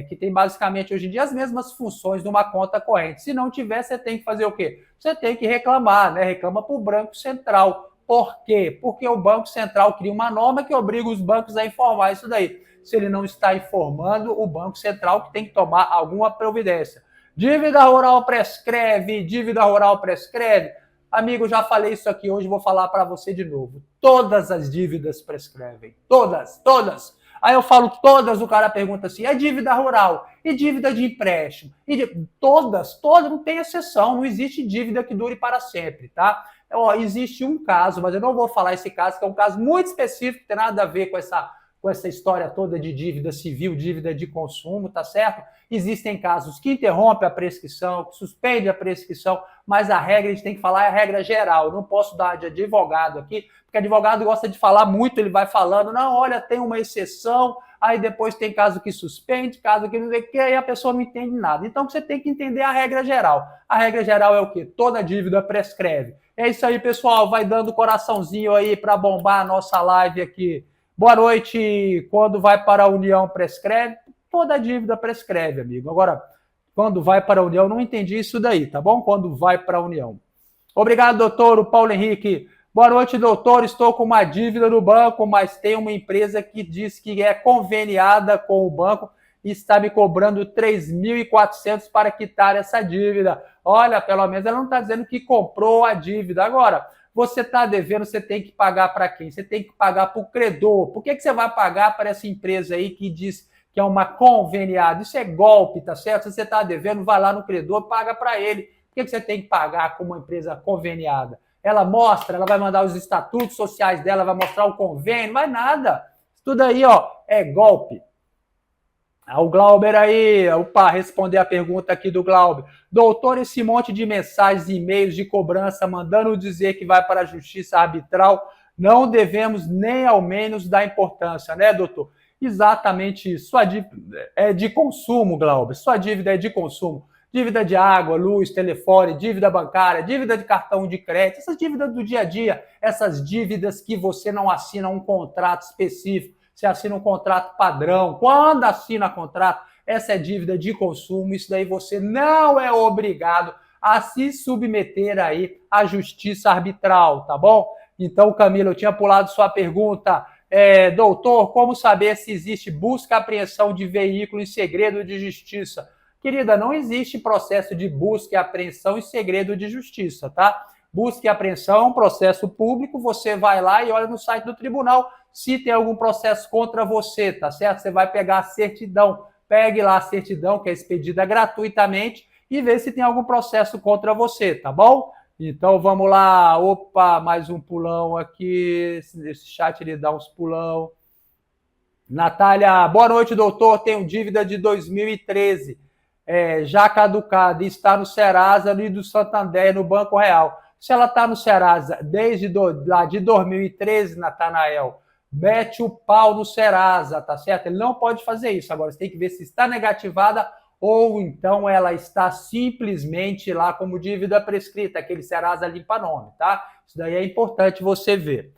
que tem basicamente hoje em dia as mesmas funções de uma conta corrente. Se não tiver, você tem que fazer o quê? Você tem que reclamar, né? Reclama para o Banco Central. Por quê? Porque o Banco Central cria uma norma que obriga os bancos a informar isso daí. Se ele não está informando, o Banco Central que tem que tomar alguma providência. Dívida rural prescreve. Amigo, já falei isso aqui hoje, vou falar para você de novo. Todas as dívidas prescrevem. Todas. Aí eu falo todas, o cara pergunta assim, é dívida rural? E dívida de empréstimo? Todas, não tem exceção, não existe dívida que dure para sempre, tá? Existe um caso, mas eu não vou falar esse caso, que é um caso muito específico, que tem nada a ver com com essa história toda de dívida civil, dívida de consumo, tá certo? Existem casos que interrompem a prescrição, que suspendem a prescrição, mas a regra, a gente tem que falar, é a regra geral. Eu não posso dar de advogado aqui, porque advogado gosta de falar muito, ele vai falando, não, olha, tem uma exceção, aí depois tem caso que suspende, caso que não sei o que, aí a pessoa não entende nada. Então você tem que entender a regra geral. A regra geral é o quê? Toda dívida prescreve. É isso aí, pessoal, vai dando coraçãozinho aí para bombar a nossa live aqui. Boa noite. Quando vai para a União prescreve? Toda dívida prescreve, amigo. Agora, quando vai para a União, não entendi isso daí, tá bom? Quando vai para a União. Obrigado, doutor. O Paulo Henrique. Boa noite, doutor. Estou com uma dívida no banco, mas tem uma empresa que diz que é conveniada com o banco e está me cobrando 3.400 para quitar essa dívida. Olha, pelo menos ela não está dizendo que comprou a dívida. Agora, você está devendo, você tem que pagar para quem? Você tem que pagar para o credor. Por que você vai pagar para essa empresa aí que diz que é uma conveniada? Isso é golpe, tá certo? Se você está devendo, vai lá no credor, paga para ele. Por que você tem que pagar com uma empresa conveniada? Ela mostra, ela vai mandar os estatutos sociais dela, vai mostrar o convênio, mas nada. Isso tudo aí, ó, é golpe. O Glauber aí, opa, responder a pergunta aqui do Glauber. Doutor, esse monte de mensagens e e-mails de cobrança mandando dizer que vai para a justiça arbitral, não devemos nem ao menos dar importância, né, doutor? Exatamente isso. Sua dívida é de consumo, Glauber. Sua dívida é de consumo. Dívida de água, luz, telefone, dívida bancária, dívida de cartão de crédito, essas dívidas do dia a dia, essas dívidas que você não assina um contrato específico, você assina um contrato padrão. Quando assina contrato, essa é dívida de consumo, isso daí você não é obrigado a se submeter aí à justiça arbitral, tá bom? Então, Camila, eu tinha pulado sua pergunta. Doutor, como saber se existe busca e apreensão de veículo em segredo de justiça? Querida, não existe processo de busca e apreensão em segredo de justiça, tá? Busca e apreensão é um processo público, você vai lá e olha no site do tribunal se tem algum processo contra você, tá certo? Você vai pegar a certidão, pegue lá a certidão que é expedida gratuitamente e vê se tem algum processo contra você, tá bom? Então vamos lá, opa, mais um pulão aqui, esse chat ele dá uns pulão. Natália, boa noite, doutor, tenho dívida de 2013. Já caducada e está no Serasa e do Santander, no Banco Real. Se ela está no Serasa desde lá de 2013, Natanael, mete o pau no Serasa, tá certo? Ele não pode fazer isso. Agora, você tem que ver se está negativada ou então ela está simplesmente lá como dívida prescrita, aquele Serasa limpa nome, tá? Isso daí é importante você ver.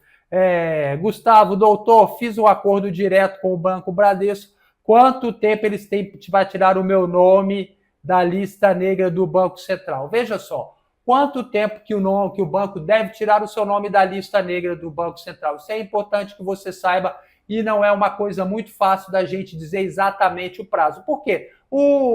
Gustavo, doutor, fiz um acordo direto com o Banco Bradesco. Quanto tempo eles têm para tirar o meu nome da lista negra do Banco Central? Veja só, quanto tempo que o banco deve tirar o seu nome da lista negra do Banco Central? Isso é importante que você saiba e não é uma coisa muito fácil da gente dizer exatamente o prazo. Por quê?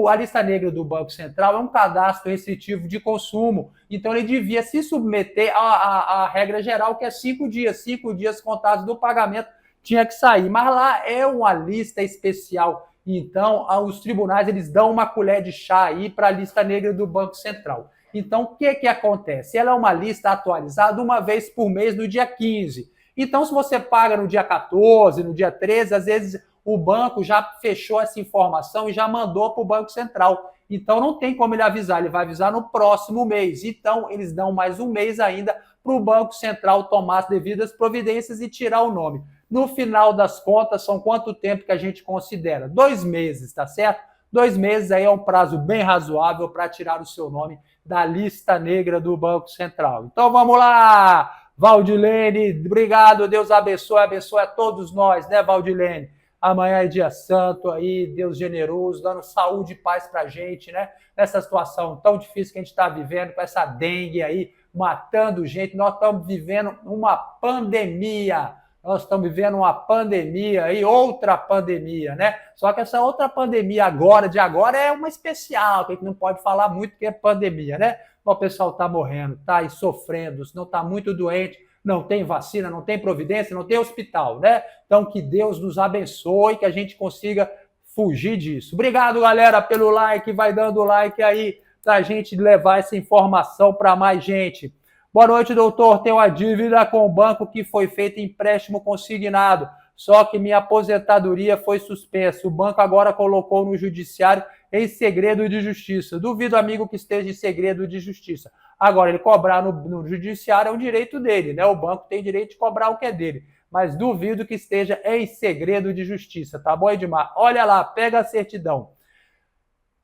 A lista negra do Banco Central é um cadastro restritivo de consumo, então ele devia se submeter à regra geral, que é 5 dias, 5 dias contados do pagamento, tinha que sair, mas lá é uma lista especial, então os tribunais eles dão uma colher de chá aí para a lista negra do Banco Central. Então o que acontece? Ela é uma lista atualizada uma vez por mês no dia 15, então se você paga no dia 14, no dia 13, às vezes o banco já fechou essa informação e já mandou para o Banco Central, então não tem como ele avisar, ele vai avisar no próximo mês, então eles dão mais um mês ainda para o Banco Central tomar as devidas providências e tirar o nome. No final das contas, são quanto tempo que a gente considera? 2 meses, tá certo? 2 meses aí é um prazo bem razoável para tirar o seu nome da lista negra do Banco Central. Então vamos lá, Valdilene, obrigado, Deus abençoe a todos nós, né, Valdilene? Amanhã é dia santo aí, Deus generoso, dando saúde e paz pra gente, né? Nessa situação tão difícil que a gente está vivendo, com essa dengue aí, matando gente, nós estamos vivendo uma pandemia. Nós estamos vivendo uma pandemia e outra pandemia, né? Só que essa outra pandemia de agora é uma especial, que a gente não pode falar muito que é pandemia, né? O pessoal está morrendo, está aí sofrendo, não está muito doente, não tem vacina, não tem providência, não tem hospital, né? Então que Deus nos abençoe, que a gente consiga fugir disso. Obrigado, galera, pelo like, vai dando like aí para a gente levar essa informação para mais gente. Boa noite, doutor. Tenho uma dívida com o banco que foi feito empréstimo consignado. só que minha aposentadoria foi suspensa. O banco agora colocou no judiciário em segredo de justiça. Duvido, amigo, que esteja em segredo de justiça. Agora, ele cobrar no judiciário é um direito dele, né? O banco tem direito de cobrar o que é dele. Mas duvido que esteja em segredo de justiça, tá bom, Edmar? Olha lá, pega a certidão.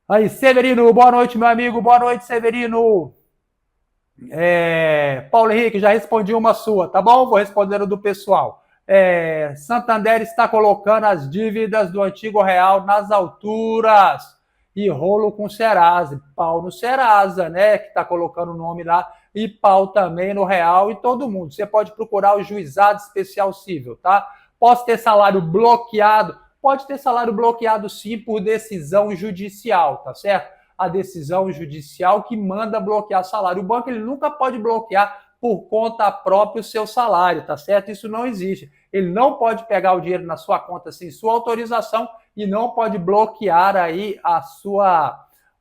Aí, Severino, boa noite, meu amigo. Boa noite, Severino. Paulo Henrique, já respondi uma sua, tá bom? Vou respondendo do pessoal. Santander está colocando as dívidas do antigo real nas alturas e rolo com Serasa. Pau no Serasa, né? Que está colocando o nome lá, e pau também no real e todo mundo. Você pode procurar o Juizado Especial Cível, tá? Posso ter salário bloqueado? Pode ter salário bloqueado sim por decisão judicial, tá certo? A decisão judicial que manda bloquear salário. O banco ele nunca pode bloquear por conta própria o seu salário, tá certo? Isso não existe. Ele não pode pegar o dinheiro na sua conta sem sua autorização e não pode bloquear aí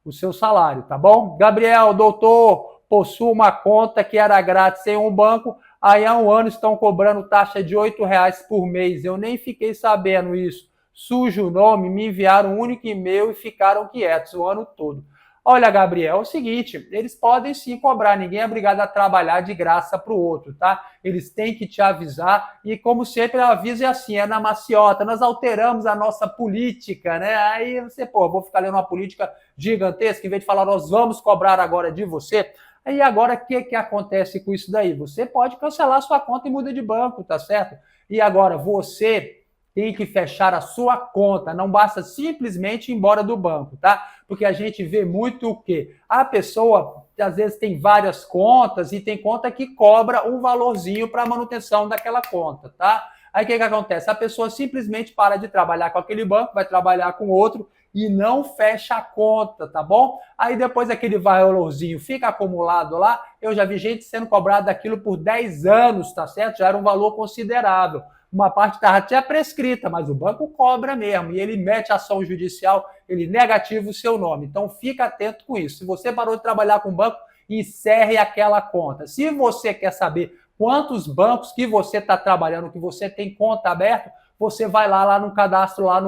o seu salário, tá bom? Gabriel, doutor, possuo uma conta que era grátis em um banco, aí há um ano estão cobrando taxa de R$8 por mês. Eu nem fiquei sabendo isso. Sujo o nome, me enviaram um único e-mail e ficaram quietos o ano todo. Olha, Gabriel, é o seguinte, eles podem sim cobrar, ninguém é obrigado a trabalhar de graça para o outro, tá? Eles têm que te avisar e, como sempre, a aviso é assim, é na maciota, nós alteramos a nossa política, né? Aí você, vou ficar lendo uma política gigantesca, em vez de falar, nós vamos cobrar agora de você. Aí agora, o que acontece com isso daí? Você pode cancelar sua conta e muda de banco, tá certo? E agora, você tem que fechar a sua conta, não basta simplesmente ir embora do banco, tá? Porque a gente vê muito o quê? A pessoa, às vezes, tem várias contas e tem conta que cobra um valorzinho para a manutenção daquela conta, tá? Aí o que acontece? A pessoa simplesmente para de trabalhar com aquele banco, vai trabalhar com outro e não fecha a conta, tá bom? Aí depois aquele valorzinho fica acumulado lá, eu já vi gente sendo cobrada daquilo por 10 anos, tá certo? Já era um valor considerável. Uma parte estava até prescrita, mas o banco cobra mesmo, e ele mete ação judicial, ele negativa o seu nome. Então, fica atento com isso. Se você parou de trabalhar com o banco, encerre aquela conta. Se você quer saber quantos bancos que você está trabalhando, que você tem conta aberta, você vai lá no cadastro, lá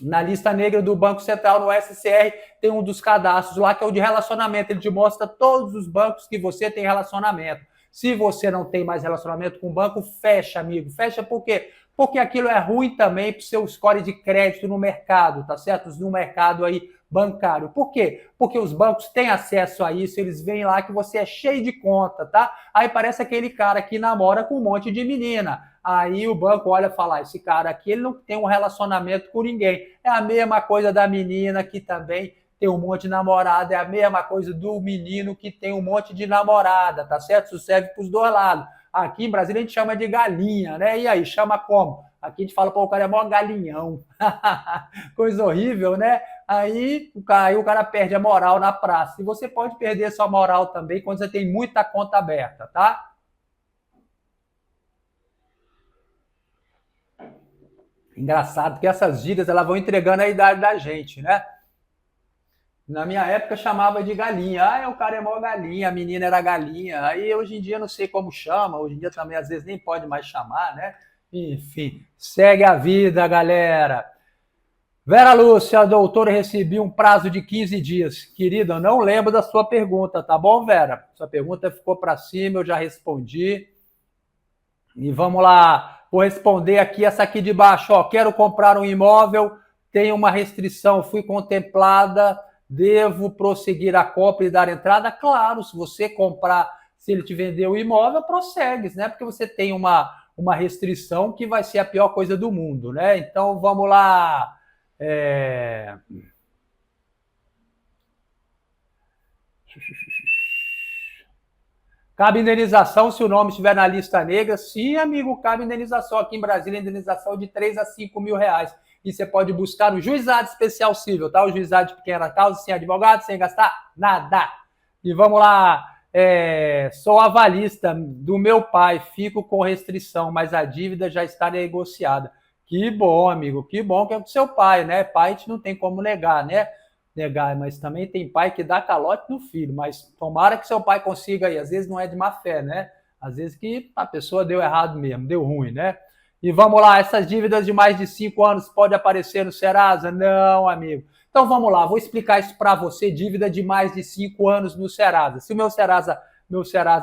na lista negra do Banco Central, no SCR, tem um dos cadastros lá, que é o de relacionamento. Ele te mostra todos os bancos que você tem relacionamento. Se você não tem mais relacionamento com o banco, fecha, amigo. Fecha por quê? Porque aquilo é ruim também para o seu score de crédito no mercado, tá certo? No mercado aí bancário. Por quê? Porque os bancos têm acesso a isso, eles veem lá que você é cheio de conta, tá? Aí parece aquele cara que namora com um monte de menina. Aí o banco olha e fala, esse cara aqui ele não tem um relacionamento com ninguém. É a mesma coisa da menina que também tem um monte de namorada, é a mesma coisa do menino que tem um monte de namorada, tá certo? Isso serve para os dois lados. Aqui em Brasília a gente chama de galinha, né? E aí, chama como? Aqui a gente fala, o cara é mó galinhão. Coisa horrível, né? Aí o cara perde a moral na praça. E você pode perder sua moral também quando você tem muita conta aberta, tá? Engraçado que essas gírias elas vão entregando a idade da gente, né? Na minha época chamava de galinha. O cara é mó galinha, a menina era galinha. Aí hoje em dia não sei como chama, hoje em dia também às vezes nem pode mais chamar, né? Enfim, segue a vida, galera. Vera Lúcia, doutora, recebi um prazo de 15 dias. Querida, eu não lembro da sua pergunta, tá bom, Vera? Sua pergunta ficou para cima, eu já respondi. E vamos lá, vou responder aqui essa aqui de baixo. Quero comprar um imóvel, tem uma restrição, fui contemplada, devo prosseguir a compra e dar entrada? Claro, se você comprar, se ele te vender o imóvel, prossegue, né? Porque você tem uma restrição que vai ser a pior coisa do mundo, né? Então, vamos lá. Cabe indenização se o nome estiver na lista negra? Sim, amigo, cabe indenização. Aqui em Brasília, indenização de 3 a 5 mil reais. E você pode buscar no Juizado Especial Cível, tá? O Juizado de Pequena Causa, sem advogado, sem gastar nada. E vamos lá. Sou avalista do meu pai, fico com restrição, mas a dívida já está negociada. Que bom, amigo, que bom que é com seu pai, né? Pai a gente não tem como negar, né? Mas também tem pai que dá calote no filho, mas tomara que seu pai consiga aí, às vezes não é de má fé, né? Às vezes que a pessoa deu errado mesmo, deu ruim, né? E vamos lá, essas dívidas de mais de 5 anos podem aparecer no Serasa? Não, amigo. Então vamos lá, vou explicar isso para você, dívida de mais de 5 anos no Serasa. Se o meu Serasa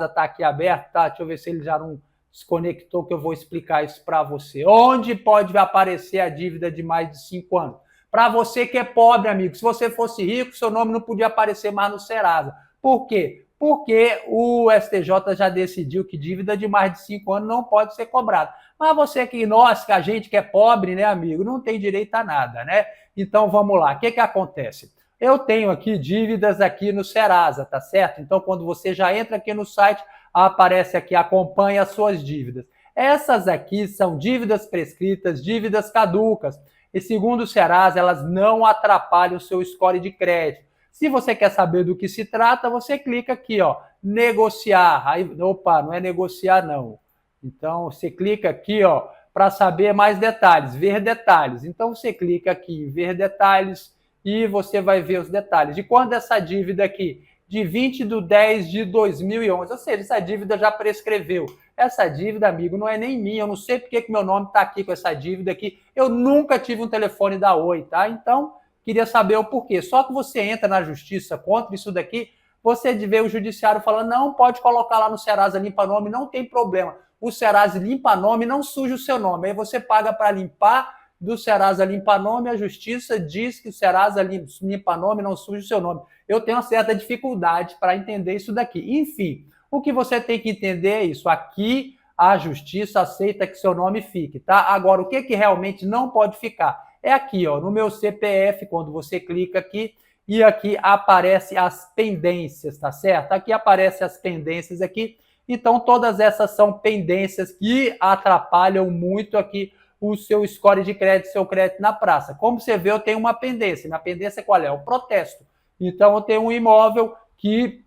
está aqui aberto, tá? Deixa eu ver se ele já não desconectou, que eu vou explicar isso para você. Onde pode aparecer a dívida de mais de 5 anos? Para você que é pobre, amigo, se você fosse rico, seu nome não podia aparecer mais no Serasa. Por quê? Porque o STJ já decidiu que dívida de mais de 5 anos não pode ser cobrada. Mas você que nós, que a gente que é pobre, né, amigo, não tem direito a nada, né? Então vamos lá, o que acontece? Eu tenho aqui dívidas aqui no Serasa, tá certo? Então quando você já entra aqui no site, aparece aqui, acompanha as suas dívidas. Essas aqui são dívidas prescritas, dívidas caducas. E segundo o Serasa, elas não atrapalham o seu score de crédito. Se você quer saber do que se trata, você clica aqui, ó, negociar. Aí, opa, não é negociar não. Então você clica aqui, ó, para saber mais detalhes, ver detalhes. Então você clica aqui em ver detalhes e você vai ver os detalhes. De quando essa dívida aqui? De 20/10/2011, ou seja, essa dívida já prescreveu. Essa dívida, amigo, não é nem minha, eu não sei porque que meu nome está aqui com essa dívida aqui, eu nunca tive um telefone da Oi, tá? Então, queria saber o porquê. Só que você entra na justiça contra isso daqui, você vê o judiciário falando, não, pode colocar lá no Serasa Limpa Nome, não tem problema. O Serasa Limpa Nome não suja o seu nome. Aí você paga para limpar do Serasa Limpa Nome, a justiça diz que o Serasa Limpa Nome não suja o seu nome. Eu tenho uma certa dificuldade para entender isso daqui. Enfim, o que você tem que entender é isso. Aqui a justiça aceita que seu nome fique, tá? Agora, o que realmente não pode ficar? É aqui, ó, no meu CPF, quando você clica aqui, e aqui aparece as pendências, tá certo? Aqui aparece as pendências aqui. Então, todas essas são pendências que atrapalham muito aqui o seu score de crédito, seu crédito na praça. Como você vê, eu tenho uma pendência. Minha pendência qual é? O protesto. Então, eu tenho um imóvel que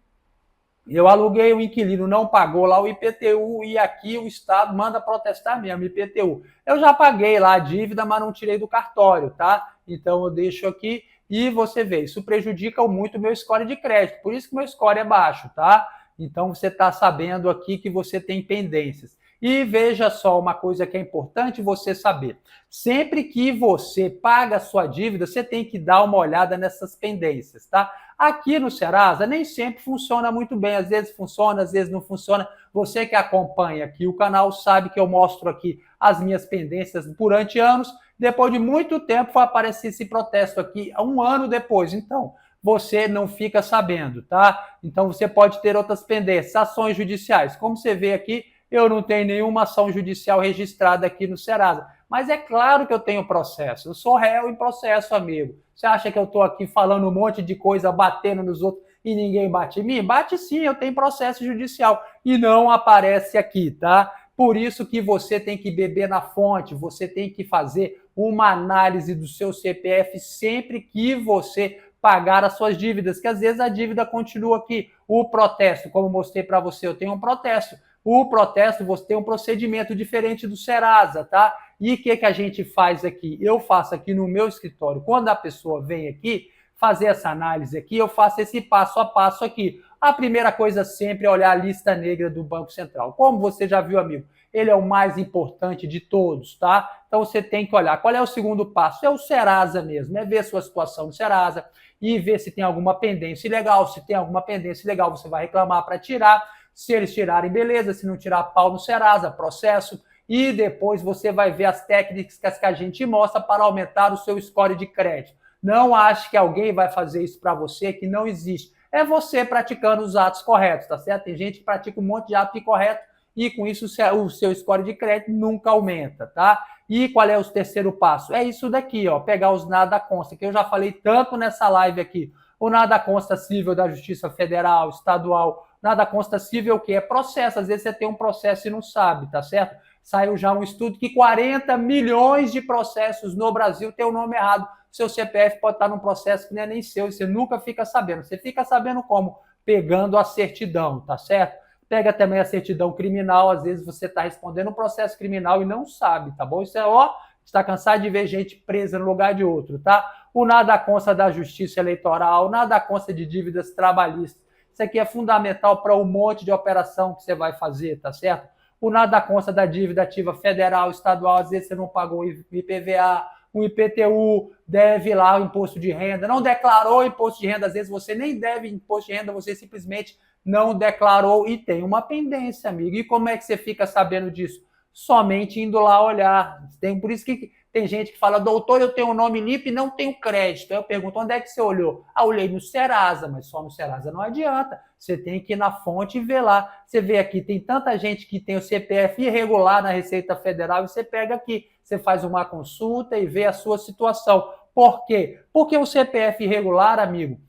eu aluguei, o inquilino não pagou lá o IPTU e aqui o Estado manda protestar mesmo, IPTU. Eu já paguei lá a dívida, mas não tirei do cartório, tá? Então, eu deixo aqui e você vê, isso prejudica muito o meu score de crédito. Por isso que meu score é baixo, tá? Então, você está sabendo aqui que você tem pendências. E veja só uma coisa que é importante você saber. Sempre que você paga a sua dívida, você tem que dar uma olhada nessas pendências, tá? Aqui no Serasa nem sempre funciona muito bem. Às vezes funciona, às vezes não funciona. Você que acompanha aqui o canal sabe que eu mostro aqui as minhas pendências durante anos. Depois de muito tempo vai aparecer esse protesto aqui, 1 ano depois. Então, você não fica sabendo, tá? Então, você pode ter outras pendências, ações judiciais. Como você vê aqui, eu não tenho nenhuma ação judicial registrada aqui no Serasa. Mas é claro que eu tenho processo. Eu sou réu em processo, amigo. Você acha que eu estou aqui falando um monte de coisa, batendo nos outros e ninguém bate em mim? Bate sim, eu tenho processo judicial. E não aparece aqui, tá? Por isso que você tem que beber na fonte, você tem que fazer uma análise do seu CPF sempre que você pagar as suas dívidas, que às vezes a dívida continua aqui. O protesto, como mostrei para você, eu tenho um protesto. O protesto, você tem um procedimento diferente do Serasa, tá? E o que a gente faz aqui? Eu faço aqui no meu escritório. Quando a pessoa vem aqui fazer essa análise aqui, eu faço esse passo a passo aqui. A primeira coisa sempre é olhar a lista negra do Banco Central. Como você já viu, amigo, ele é o mais importante de todos, tá? Então você tem que olhar. Qual é o segundo passo? É o Serasa mesmo, é ver a sua situação no Serasa e ver se tem alguma pendência ilegal. Se tem alguma pendência ilegal, você vai reclamar para tirar. Se eles tirarem, beleza. Se não tirar, pau no Serasa, processo. E depois você vai ver as técnicas que a gente mostra para aumentar o seu score de crédito. Não ache que alguém vai fazer isso para você, que não existe. É você praticando os atos corretos, tá certo? Tem gente que pratica um monte de ato incorreto e com isso o seu score de crédito nunca aumenta, tá? E qual é o terceiro passo? É isso daqui, ó, pegar os nada consta, que eu já falei tanto nessa live aqui. O nada consta cível da Justiça Federal, Estadual, nada consta cível o que é processo. Às vezes você tem um processo e não sabe, tá certo? Saiu já um estudo que 40 milhões de processos no Brasil tem o nome errado. Seu CPF pode estar num processo que não é nem seu e você nunca fica sabendo. Você fica sabendo como? Pegando a certidão, tá certo? Pega também a certidão criminal. Às vezes você está respondendo um processo criminal e não sabe, tá bom? Isso é, ó, está cansado de ver gente presa no lugar de outro, tá? O nada consta da Justiça Eleitoral, nada consta de dívidas trabalhistas. Isso aqui é fundamental para um monte de operação que você vai fazer, tá certo? o nada consta da dívida ativa federal, estadual, às vezes você não pagou o IPVA, o IPTU, deve lá o imposto de renda, não declarou o imposto de renda, às vezes você nem deve imposto de renda, você simplesmente não declarou e tem uma pendência, amigo. E como é que você fica sabendo disso? Somente indo lá olhar. Por isso que tem gente que fala, doutor, eu tenho um nome limpo e não tenho crédito. Eu pergunto, onde é que você olhou? Ah, olhei no Serasa, mas só no Serasa não adianta. Você tem que ir na fonte e ver lá. Você vê aqui, tem tanta gente que tem o CPF irregular na Receita Federal e você pega aqui, você faz uma consulta e vê a sua situação. Por quê? Porque o CPF irregular, amigo,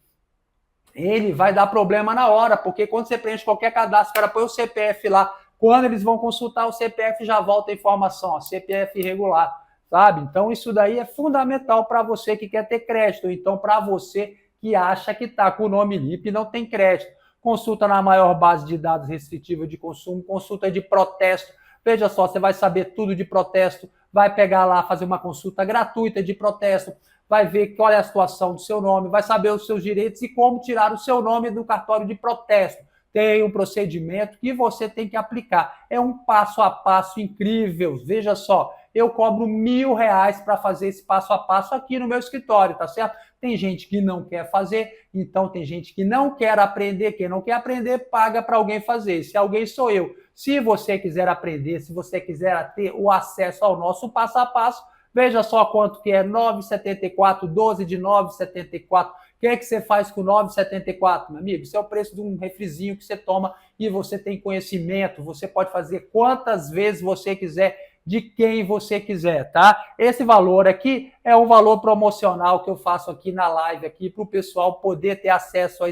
ele vai dar problema na hora, porque quando você preenche qualquer cadastro, o cara põe o CPF lá, quando eles vão consultar o CPF, já volta a informação, ó, CPF irregular, sabe? Então, isso daí é fundamental para você que quer ter crédito, então, para você que acha que está com o nome limpo e não tem crédito. Consulta na maior base de dados restritiva de consumo, consulta de protesto. Veja só, você vai saber tudo de protesto, vai pegar lá, fazer uma consulta gratuita de protesto, vai ver qual é a situação do seu nome, vai saber os seus direitos e como tirar o seu nome do cartório de protesto. Tem um procedimento que você tem que aplicar. É um passo a passo incrível. Veja só, eu cobro R$1.000 para fazer esse passo a passo aqui no meu escritório, tá certo? Tem gente que não quer fazer, então tem gente que não quer aprender. Quem não quer aprender, paga para alguém fazer. Se alguém sou eu. Se você quiser aprender, se você quiser ter o acesso ao nosso passo a passo, veja só quanto que é 9,74, 12 de 9,74. O que é que você faz com 9,74, meu amigo? Isso é o preço de um refrizinho que você toma e você tem conhecimento. Você pode fazer quantas vezes você quiser, de quem você quiser, tá? Esse valor aqui é um valor promocional que eu faço aqui na live aqui para o pessoal poder ter acesso a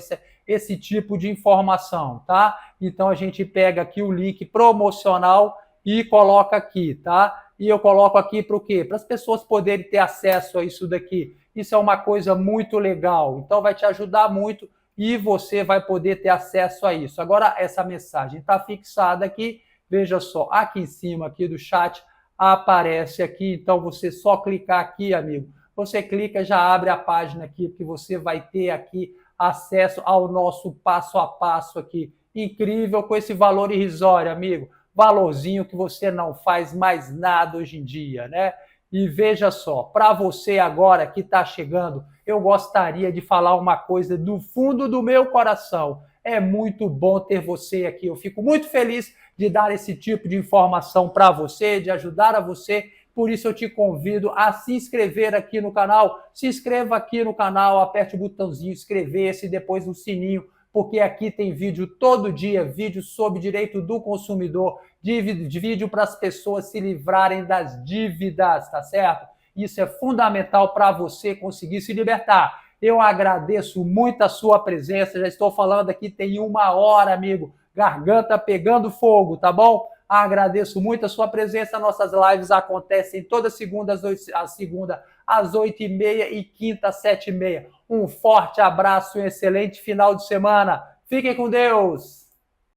esse tipo de informação, tá? Então a gente pega aqui o link promocional e coloca aqui, tá? E eu coloco aqui para o quê? Para as pessoas poderem ter acesso a isso daqui. Isso é uma coisa muito legal. Então vai te ajudar muito e você vai poder ter acesso a isso. Agora essa mensagem está fixada aqui. Veja só, aqui em cima aqui do chat aparece aqui. Então você só clicar aqui, amigo. Você clica, já abre a página aqui, que você vai ter aqui acesso ao nosso passo a passo aqui. Incrível, com esse valor irrisório, amigo. Valorzinho que você não faz mais nada hoje em dia, né? E veja só, para você agora que está chegando, eu gostaria de falar uma coisa do fundo do meu coração. É muito bom ter você aqui. Eu fico muito feliz de dar esse tipo de informação para você, de ajudar a você. Por isso eu te convido a se inscrever aqui no canal. Se inscreva aqui no canal, aperte o botãozinho inscrever-se e depois o sininho, porque aqui tem vídeo todo dia, vídeo sobre direito do consumidor, de vídeo para as pessoas se livrarem das dívidas, tá certo? Isso é fundamental para você conseguir se libertar. Eu agradeço muito a sua presença, já estou falando aqui tem 1 hora, amigo, garganta pegando fogo, tá bom? Agradeço muito a sua presença, nossas lives acontecem toda segunda às 8h30 e quinta às 7h30. Um forte abraço e um excelente final de semana. Fiquem com Deus!